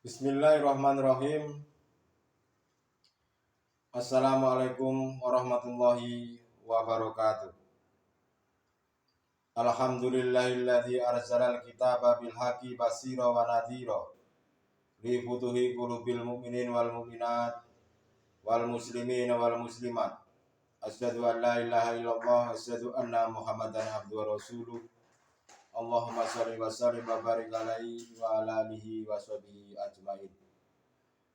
Bismillahirrahmanirrahim. Assalamualaikum warahmatullahi wabarakatuh. Alhamdulillahilladzi arsalal kitaba bil haqqi basira wa nadhira li futuhi qulubil mu'minin wal mu'minat wal muslimin wal muslimat. Asyhadu an la ilaha illallah wa asyhadu anna Muhammadan abduhu wa rasuluh. Allahumma shalli wa sallim wa barik alaihi wa ala alihi wa sahbihi ajmain.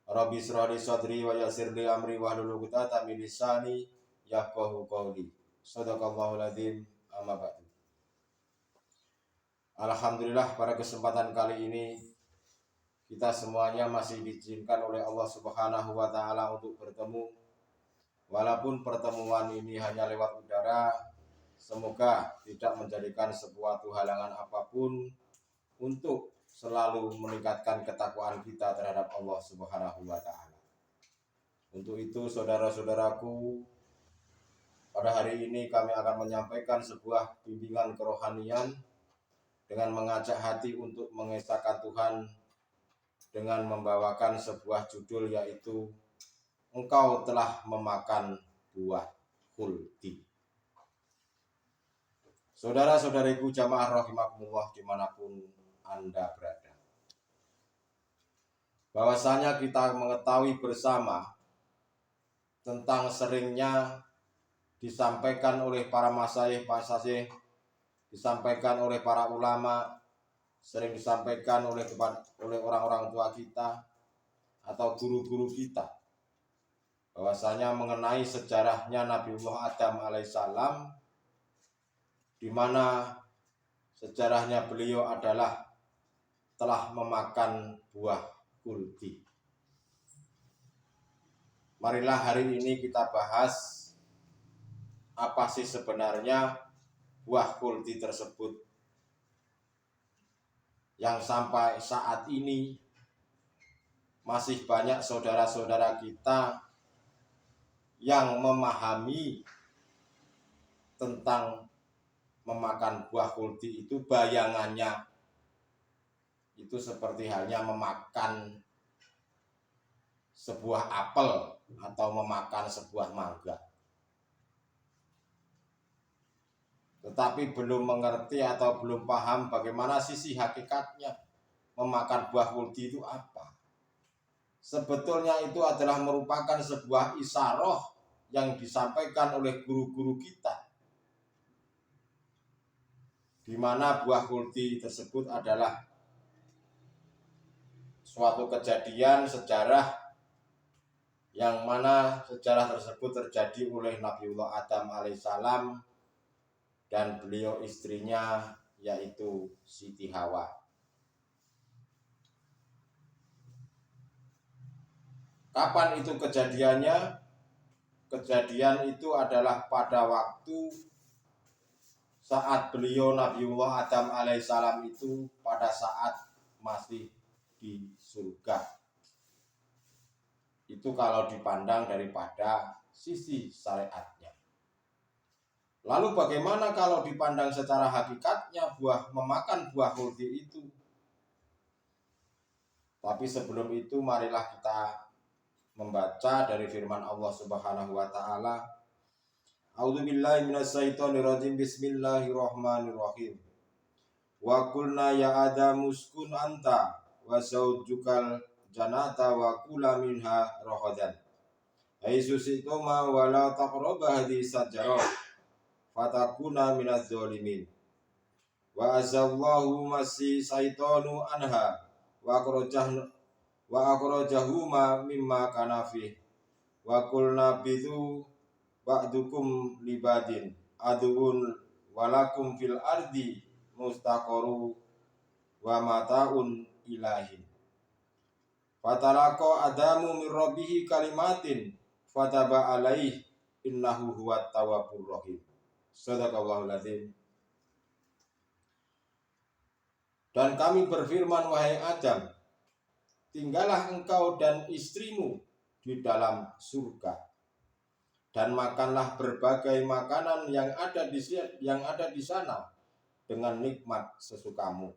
Rabbi shrah li sadri wa yassir li amri wahlul 'uqdatam min lisani yafqahu qawli. Shadaqallahul adzim. Amma ba'du. Alhamdulillah, pada kesempatan kali ini kita semuanya masih diizinkan oleh Allah Subhanahu wa taala untuk bertemu. Walaupun pertemuan ini hanya lewat udara, semoga tidak menjadikan sebuah halangan apapun untuk selalu meningkatkan ketakwaan kita terhadap Allah Subhanahu wa taala. Untuk itu, saudara-saudaraku, pada hari ini kami akan menyampaikan sebuah bimbingan kerohanian dengan mengajak hati untuk mengesahkan Tuhan dengan membawakan sebuah judul, yaitu Engkau telah memakan buah khuldi. Saudara-saudariku jamaah rahimakumullah dimanapun Anda berada, bahwasanya kita mengetahui bersama tentang seringnya disampaikan oleh para masyayikh, disampaikan oleh para ulama, sering disampaikan oleh orang-orang tua kita atau guru-guru kita, bahwasanya mengenai sejarahnya Nabiullah Adam alaihissalam, di mana sejarahnya beliau adalah telah memakan buah khuldi. Marilah hari ini kita bahas apa sih sebenarnya buah khuldi tersebut, yang sampai saat ini masih banyak saudara-saudara kita yang memahami tentang memakan buah khuldi itu, bayangannya itu seperti halnya memakan sebuah apel atau memakan sebuah mangga, tetapi belum mengerti atau belum paham bagaimana sisi hakikatnya memakan buah khuldi itu apa. Sebetulnya itu adalah merupakan sebuah isyarah yang disampaikan oleh guru-guru kita, di mana buah khuldi tersebut adalah suatu kejadian sejarah, yang mana sejarah tersebut terjadi oleh Nabiullah Adam alaihissalam dan beliau istrinya, yaitu Siti Hawa. Kapan itu kejadiannya? Kejadian itu adalah pada waktu saat beliau Nabiullah Adam alaihissalam itu pada saat masih di surga. Itu kalau dipandang daripada sisi syariatnya. Lalu bagaimana kalau dipandang secara hakikatnya memakan buah khuldi itu? Tapi sebelum itu marilah kita membaca dari firman Allah Subhanahu wa taala. A'udzubillahi minasyaitonirrajim. Bismillahirrahmanirrahim. Wa qulna ya Adamu uskun anta wa zawjukal jannata wa kula minha ragadan haitsu syi'tuma wa la taqrabu hadhihi syajarah fatakuna minadz zalimin. Wa azallahu masi syaitanu anha wa akhrajahuma mimma kana fi wa qulna bidu ba'dukum libadin adun walakum fil ardi mustaqarru wa mataun ilahin. Fatalaqa Adamu min rabbihi kalimatin fataba alaih innahu huwat tawwabur rahim. Shadaqallahul adzim. Dan kami berfirman, wahai Adam, tinggallah engkau dan istrimu di dalam surga, dan makanlah berbagai makanan yang ada di sana dengan nikmat sesukamu.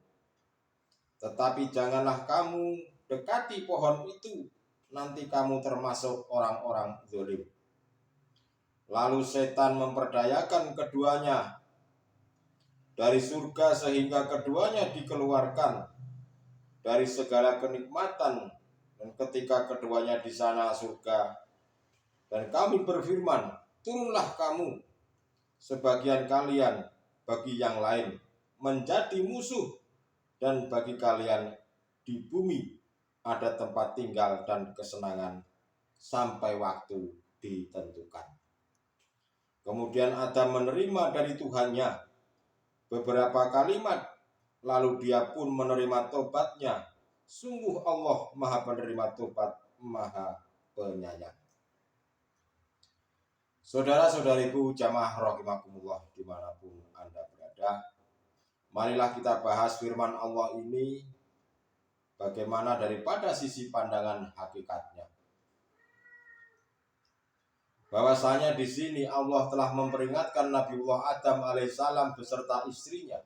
tetapi janganlah kamu dekati pohon itu, nanti kamu termasuk orang-orang zalim. Lalu setan memperdayakan keduanya dari surga sehingga keduanya dikeluarkan dari segala kenikmatan. Dan ketika keduanya di sana surga, dan kami berfirman, turunlah kamu sebagian kalian bagi yang lain menjadi musuh, dan bagi kalian di bumi ada tempat tinggal dan kesenangan sampai waktu ditentukan. Kemudian Adam menerima dari Tuhannya beberapa kalimat, lalu dia pun menerima tobatnya. Sungguh Allah Maha Penerima Tobat, Maha Penyayang. Saudara-saudariku jamaah rahimakumullah dimanapun Anda berada, marilah kita bahas firman Allah ini bagaimana daripada sisi pandangan hakikatnya. Bahwasanya di sini Allah telah memperingatkan Nabiullah Adam alaihissalam beserta istrinya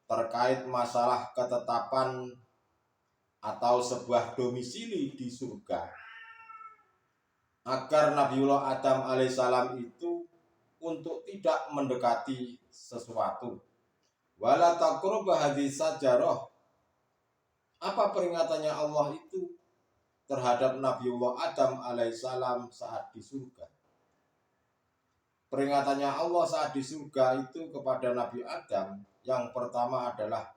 terkait masalah ketetapan atau sebuah domisili di surga, agar Nabiullah Adam alaihissalam itu untuk tidak mendekati sesuatu. Wala taqrabu hadhihi syajarah. Apa peringatannya Allah itu terhadap Nabiullah Adam alaihissalam saat di surga? Peringatannya Allah saat di surga itu kepada Nabi Adam yang pertama adalah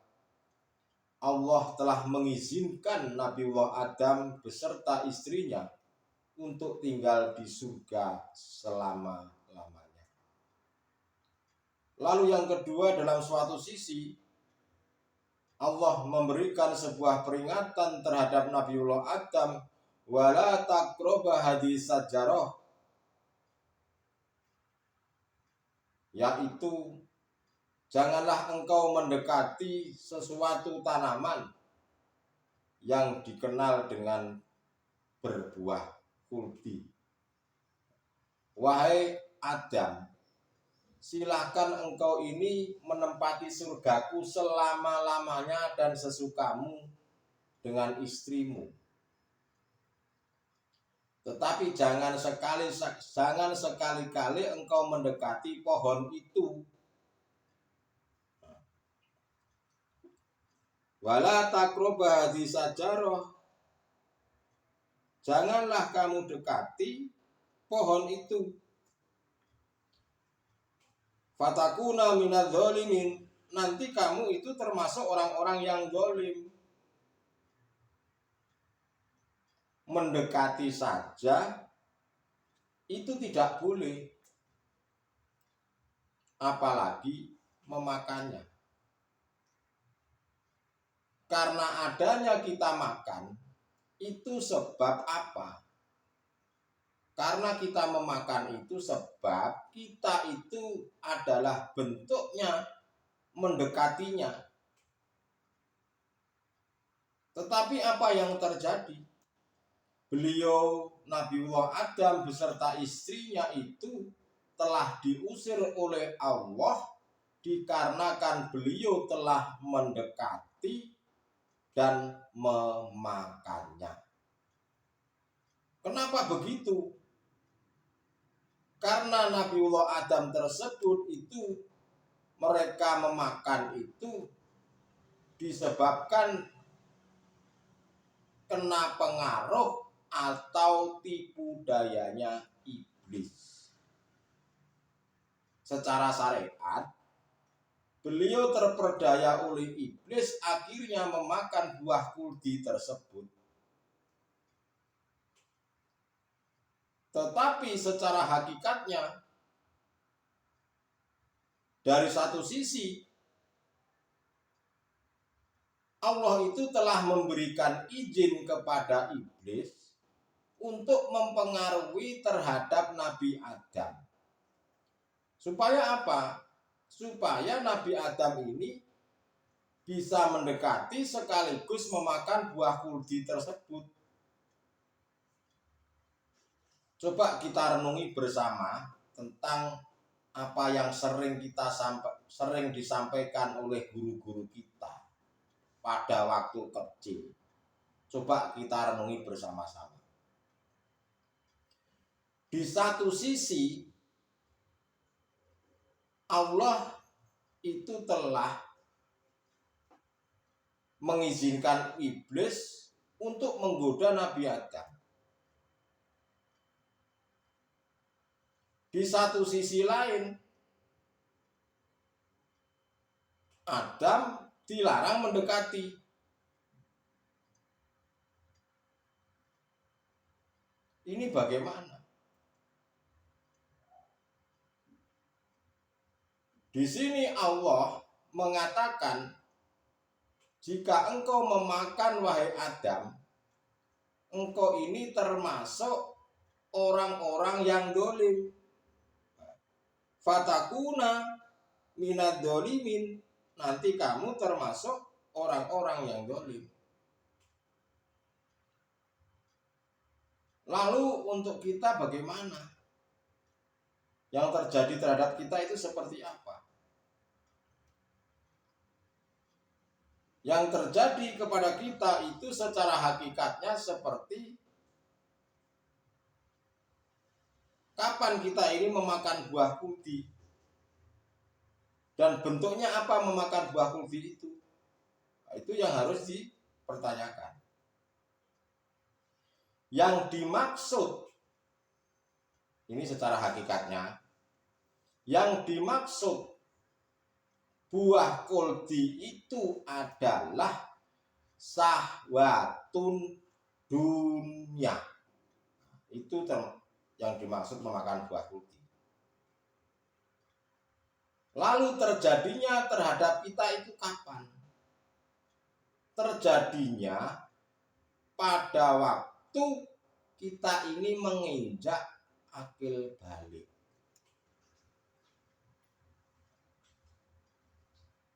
Allah telah mengizinkan Nabiullah Adam beserta istrinya untuk tinggal di surga selama-lamanya. Lalu yang kedua, dalam suatu sisi Allah memberikan sebuah peringatan terhadap Nabiullah Adam, wala taqrabu hadhihi syajarah, yaitu janganlah engkau mendekati sesuatu tanaman yang dikenal dengan berbuah kuldi. Wahai Adam, silakan engkau ini menempati surgaku selama-lamanya dan sesukamu dengan istrimu. Tetapi jangan sekali-kali engkau mendekati pohon itu. Wala taqrabu hadhihi syajarah. Janganlah kamu dekati pohon itu. Fatakuna minadz zalimin. Nanti kamu itu termasuk orang-orang yang zalim. Mendekati saja itu tidak boleh, apalagi memakannya. Karena adanya kita makan itu sebab apa? Karena kita memakan itu sebab kita itu adalah bentuknya mendekatinya. Tetapi apa yang terjadi? Beliau Nabiullah Adam beserta istrinya itu telah diusir oleh Allah dikarenakan beliau telah mendekati dan memakannya. Kenapa begitu? Karena Nabiullah Adam tersebut itu mereka memakan itu disebabkan kena pengaruh atau tipu dayanya iblis. Secara syariat, beliau terperdaya oleh iblis, akhirnya memakan buah kuldi tersebut. Tetapi secara hakikatnya, dari satu sisi Allah itu telah memberikan izin kepada iblis untuk mempengaruhi terhadap Nabi Adam. Supaya apa? Supaya Nabi Adam ini bisa mendekati sekaligus memakan buah kuldi tersebut. Coba kita renungi bersama tentang apa yang sering disampaikan oleh guru-guru kita. pada waktu kecil. Coba kita renungi bersama-sama. Di satu sisi Allah itu telah mengizinkan iblis untuk menggoda Nabi Adam. Di satu sisi lain, Adam dilarang mendekati. Ini bagaimana? Di sini Allah mengatakan, jika engkau memakan wahai Adam, engkau ini termasuk orang-orang yang dolim. Fatakuna minad dolimin. Nanti kamu termasuk orang-orang yang dolim. Lalu untuk kita bagaimana? Yang terjadi terhadap kita itu seperti apa? Yang terjadi kepada kita itu secara hakikatnya seperti kapan kita ini memakan buah kuldi. Dan bentuknya apa memakan buah kuldi itu? Nah, itu yang harus dipertanyakan. Yang dimaksud, ini secara hakikatnya, yang dimaksud buah kuldi itu adalah sahwatun dunia. Itu yang dimaksud memakan buah kuldi. Lalu terjadinya terhadap kita itu kapan? Terjadinya pada waktu kita ini menginjak akil balik.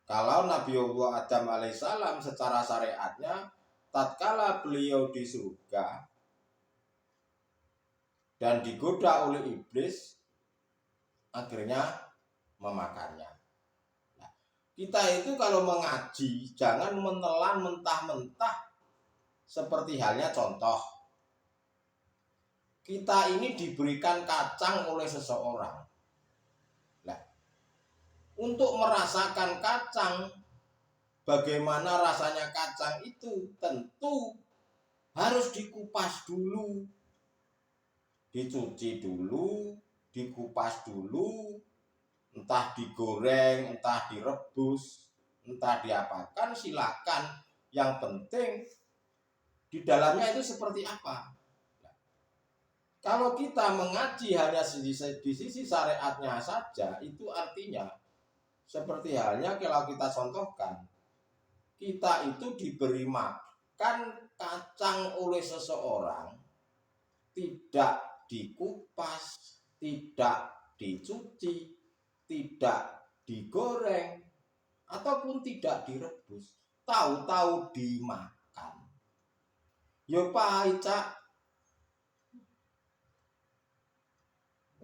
Kalau Nabiullah Adam alaihissalam secara syariatnya, tatkala beliau di surga dan digoda oleh iblis, akhirnya memakannya. Nah, kita itu kalau mengaji jangan menelan mentah-mentah. Seperti halnya contoh, kita ini diberikan kacang oleh seseorang. Nah, untuk merasakan kacang, bagaimana rasanya kacang itu tentu harus dikupas dulu, dicuci dulu, dikupas dulu, entah digoreng, entah direbus, entah diapakan, silakan. Yang penting di dalamnya itu seperti apa. Kalau kita mengaji hanya di sisi syariatnya saja, itu artinya seperti halnya kalau kita contohkan, kita itu diberi makan kacang oleh seseorang, tidak dikupas, tidak dicuci, tidak digoreng, ataupun tidak direbus, tahu-tahu dimakan. Yo pahit, Cak.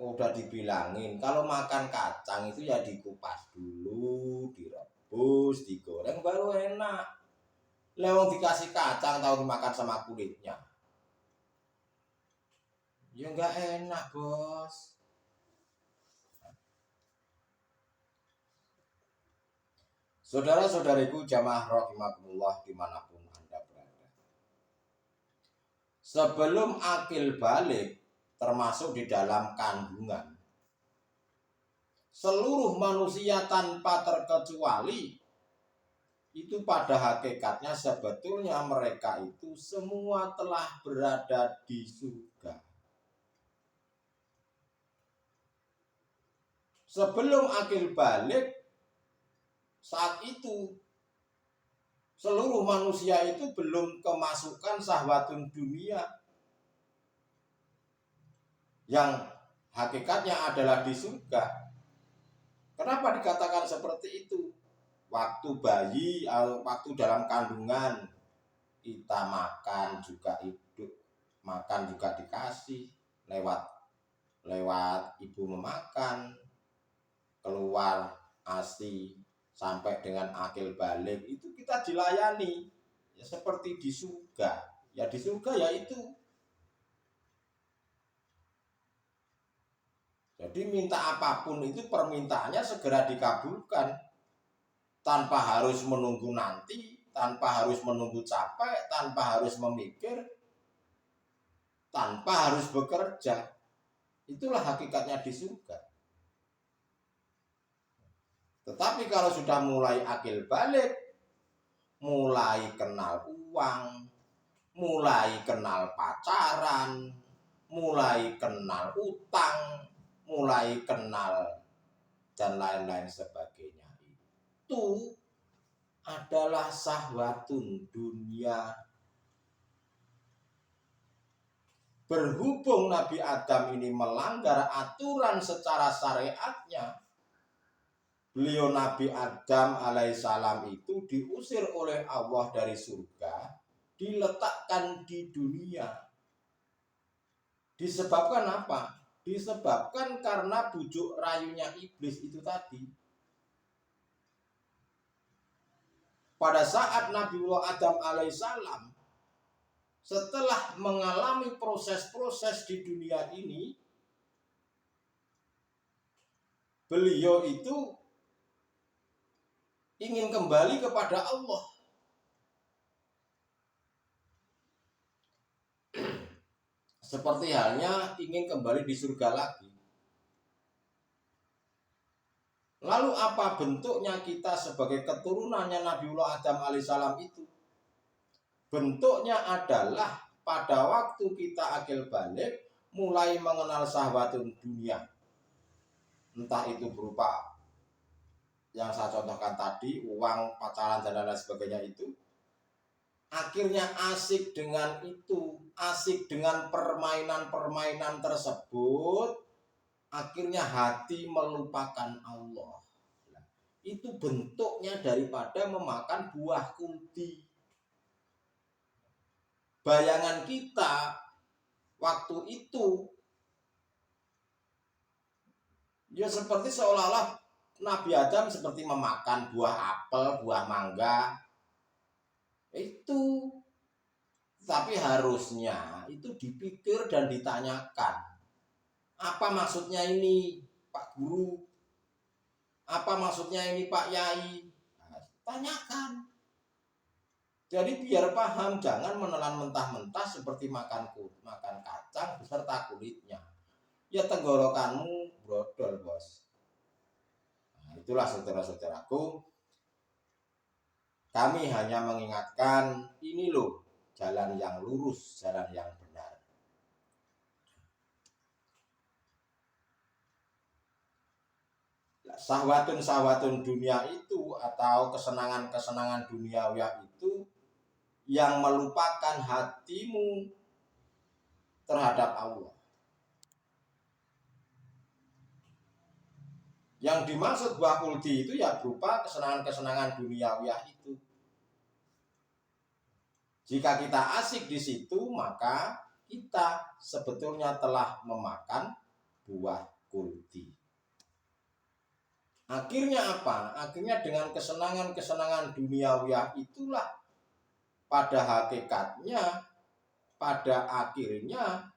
Udah dibilangin kalau makan kacang itu ya dikupas dulu, direbus, digoreng baru enak. Lewat dikasih kacang tahu dimakan sama kulitnya, ya nggak enak, bos. Saudara-saudariku jamaah rahimakumullah dimanapun Anda berada, sebelum akil balik termasuk di dalam kandungan, seluruh manusia tanpa terkecuali itu pada hakikatnya sebetulnya mereka itu semua telah berada di surga. Sebelum akil balik, saat itu seluruh manusia itu belum kemasukan syahwatun dunia yang hakikatnya adalah di surga. Kenapa dikatakan seperti itu? Waktu bayi, waktu dalam kandungan, kita makan juga hidup, makan juga dikasih lewat ibu memakan, keluar ASI, sampai dengan akil balik itu kita dilayani ya seperti di surga. Ya di surga ya itu. Jadi minta apapun itu permintaannya segera dikabulkan tanpa harus menunggu nanti, tanpa harus menunggu capek, tanpa harus memikir, tanpa harus bekerja. Itulah hakikatnya di surga. Tetapi kalau sudah mulai akil balik, mulai kenal uang, mulai kenal pacaran, mulai kenal utang, mulai kenal dan lain-lain sebagainya, itu adalah syahwatun dunia. Berhubung Nabi Adam ini melanggar aturan secara syariatnya, beliau Nabi Adam alaihissalam itu diusir oleh Allah dari surga, diletakkan di dunia. Disebabkan apa? Disebabkan karena bujuk rayunya iblis itu tadi. Pada saat Nabiullah Adam alaihissalam setelah mengalami proses-proses di dunia ini, beliau itu ingin kembali kepada Allah. Seperti halnya ingin kembali di surga lagi. Lalu apa bentuknya kita sebagai keturunannya Nabiullah Adam alaihissalam itu? Bentuknya adalah pada waktu kita akil balik mulai mengenal syahwatun dunia. Entah itu berupa yang saya contohkan tadi, uang, pacaran, dan lain sebagainya itu. Akhirnya asik dengan itu, asik dengan permainan-permainan tersebut. Akhirnya hati melupakan Allah. Itu bentuknya daripada memakan buah kuldi. Bayangan kita waktu itu ya seperti seolah-olah Nabi Adam seperti memakan buah apel, buah mangga. Itu. Tapi harusnya itu dipikir dan ditanyakan. Apa maksudnya ini, Pak Guru? Apa maksudnya ini, Pak Yai? Nah, tanyakan. Jadi biar paham, jangan menelan mentah-mentah seperti makan kacang beserta kulitnya. Ya tenggorokanmu brodol, bos. Nah, itulah saudara-saudaraku. Kami hanya mengingatkan ini loh, jalan yang lurus, jalan yang benar. Syahwatun dunia itu atau kesenangan duniawi itu yang melupakan hatimu terhadap Allah. Yang dimaksud buah kuldi itu ya berupa kesenangan duniawi itu. Jika kita asik di situ, maka kita sebetulnya telah memakan buah kuldi. Akhirnya apa? Akhirnya dengan kesenangan duniawi itulah pada hakikatnya, pada akhirnya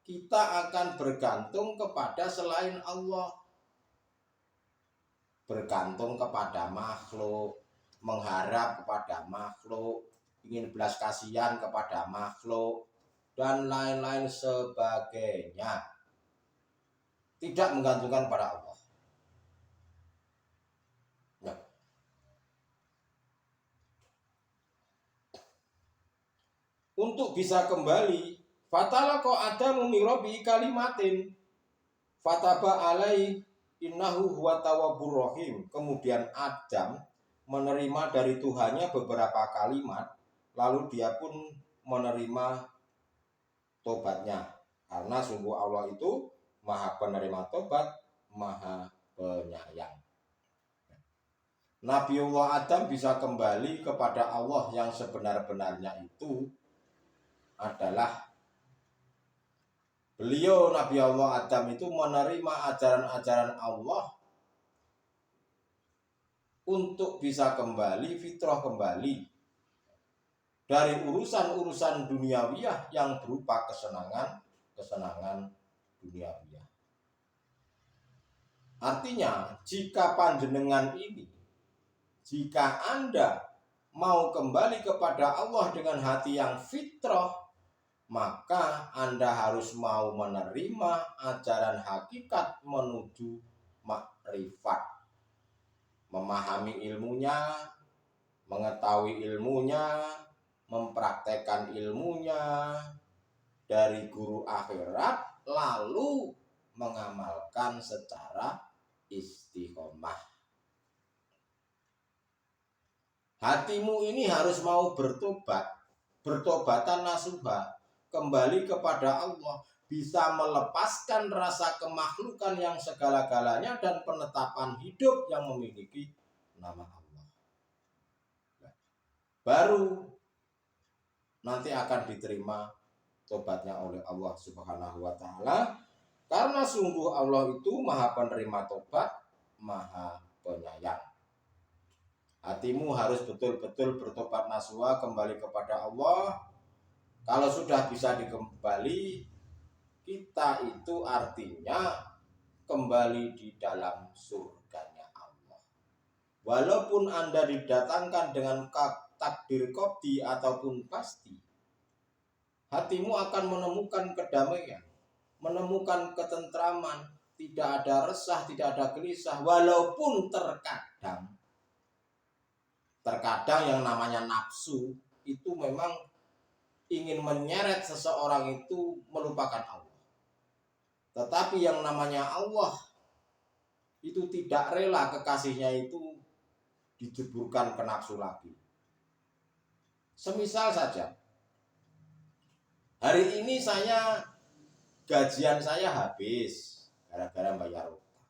kita akan bergantung kepada selain Allah. Bergantung kepada makhluk, mengharap kepada makhluk, ingin belas kasihan kepada makhluk, dan lain-lain sebagainya. Tidak menggantungkan pada Allah. Nah. Untuk bisa kembali, fatalaqa Adamu min rabbi kalimatin fataba alai innahu huwa tawwabur rahim. Kemudian Adam menerima dari Tuhannya beberapa kalimat, lalu dia pun menerima tobatnya. Karena sungguh Allah itu Maha penerima tobat, Maha penyayang. Nabiullah Adam bisa kembali kepada Allah yang sebenar-benarnya itu adalah beliau Nabi Allah Adam itu menerima ajaran-ajaran Allah untuk bisa kembali fitrah kembali dari urusan-urusan duniawiyah yang berupa kesenangan duniawiyah. Artinya, jika Anda mau kembali kepada Allah dengan hati yang fitrah, maka Anda harus mau menerima ajaran hakikat menuju makrifat, memahami ilmunya, mengetahui ilmunya, mempraktekkan ilmunya dari guru akhirat, lalu mengamalkan secara istiqomah. Hatimu ini harus mau bertobatan nasuha, kembali kepada Allah, bisa melepaskan rasa kemakhlukan yang segala-galanya dan penetapan hidup yang memiliki nama Allah. Baru nanti akan diterima tobatnya oleh Allah Subhanahu wa Ta'ala, karena sungguh Allah itu Maha Penerima tobat, Maha Penyayang. Hatimu harus betul-betul bertobat nasuha, kembali kepada Allah. Kalau sudah bisa dikembali, kita itu artinya kembali di dalam surganya Allah. Walaupun Anda didatangkan dengan takdir qadhi ataupun pasti, hatimu akan menemukan kedamaian, menemukan ketentraman, tidak ada resah, tidak ada gelisah. Walaupun terkadang yang namanya nafsu itu memang ingin menyeret seseorang itu melupakan Allah. Tetapi yang namanya Allah itu tidak rela kekasihnya itu dijeburkan ke nafsu lagi. Semisal saja, hari ini gajian saya habis gara-gara bayar utang.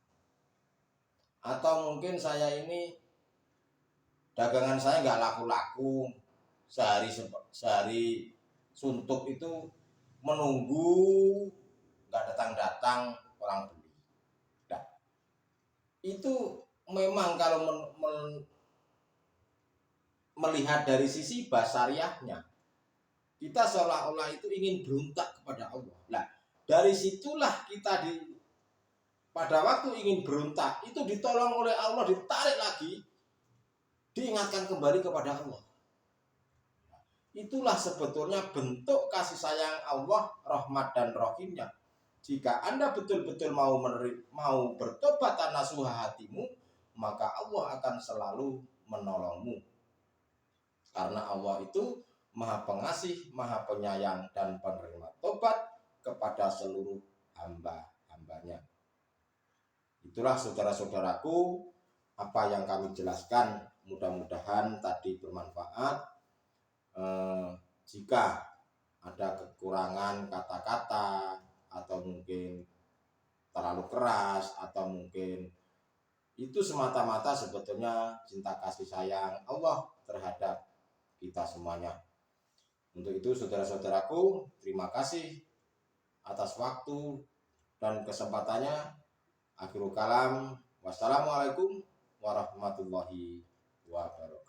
Atau mungkin saya ini dagangan saya nggak laku-laku, sehari suntuk itu menunggu nggak datang orang beli. Nah, itu memang kalau melihat dari sisi basariahnya, kita seolah-olah itu ingin berontak kepada Allah. Nah, dari situlah kita pada waktu ingin berontak itu ditolong oleh Allah, ditarik lagi, diingatkan kembali kepada Allah. Itulah sebetulnya bentuk kasih sayang Allah, rahmat dan rahimnya. Jika Anda betul-betul mau bertobat nasuha hatimu, maka Allah akan selalu menolongmu. Karena Allah itu Maha Pengasih, Maha Penyayang dan penerima tobat kepada seluruh hamba-hambanya. Itulah saudara-saudaraku apa yang kami jelaskan. Mudah-mudahan tadi bermanfaat. Jika ada kekurangan kata-kata atau mungkin terlalu keras atau mungkin itu semata-mata sebetulnya cinta kasih sayang Allah terhadap kita semuanya. Untuk itu saudara-saudaraku, terima kasih atas waktu dan kesempatannya. Akhirul kalam, wassalamualaikum warahmatullahi wabarakatuh.